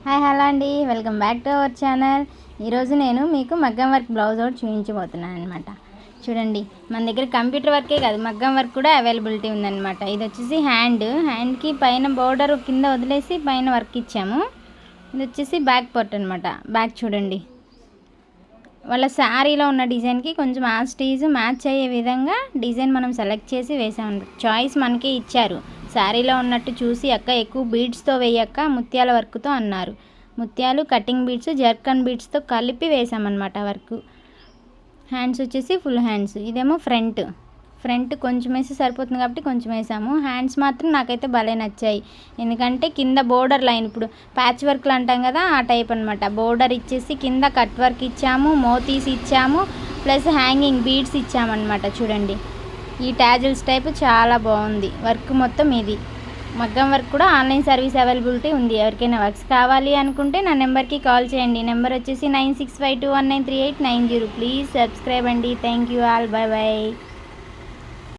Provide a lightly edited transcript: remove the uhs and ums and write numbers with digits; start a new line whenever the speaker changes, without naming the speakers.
Hello అండి, welcome back to our channel. ఈరోజు నేను మీకు మగ్గం వర్క్ బ్లౌజ్ ఒకటి చూపించబోతున్నాను అనమాట. చూడండి, మన దగ్గర కంప్యూటర్ వర్కే కాదు మగ్గం వర్క్ కూడా అవైలబిలిటీ ఉందన్నమాట. ఇది వచ్చేసి హ్యాండ్కి పైన బోర్డర్ కింద వదిలేసి పైన వర్క్ ఇచ్చాము. ఇది వచ్చేసి బ్యాక్ పార్ట్ అనమాట. బ్యాక్ చూడండి, వాళ్ళ శారీలో ఉన్న డిజైన్కి కొంచెం మ్యాచ్ అయ్యే విధంగా డిజైన్ మనం సెలెక్ట్ చేసి వేసాము. చాయిస్ మనకే ఇచ్చారు. శారీలో ఉన్నట్టు చూసి అక్క ఎక్కువ బీడ్స్తో వేయక్క, ముత్యాల వర్క్తో అన్నారు. ముత్యాలు, కటింగ్ బీడ్స్, జర్కన్ బీడ్స్తో కలిపి వేసామన్నమాట వర్క్. హ్యాండ్స్ వచ్చేసి ఫుల్ హ్యాండ్స్. ఇదేమో ఫ్రంట్ కొంచెం వేసి సరిపోతుంది కాబట్టి కొంచెం వేసాము. హ్యాండ్స్ మాత్రం నాకైతే భలే నచ్చాయి. ఎందుకంటే కింద బోర్డర్ లైన్, ఇప్పుడు ప్యాచ్ వర్క్లు అంటాం కదా, ఆ టైప్ అనమాట. బోర్డర్ ఇచ్చేసి కింద కట్ వర్క్ ఇచ్చాము, మోతీస్ ఇచ్చాము, ప్లస్ హ్యాంగింగ్ బీడ్స్ ఇచ్చామన్నమాట. చూడండి, ఈ టాజిల్స్ టైప్ చాలా బాగుంది. వర్క్ మొత్తం ఇది మగ్గం వర్క్ కూడా ఆన్లైన్ సర్వీస్ అవైలబిలిటీ ఉంది. ఎవరికైనా వర్క్స్ కావాలి అనుకుంటే నా నెంబర్కి కాల్ చేయండి. నెంబర్ వచ్చేసి 9652193890. ప్లీజ్ సబ్స్క్రైబ్ అండి. Thank you all. Bye bye.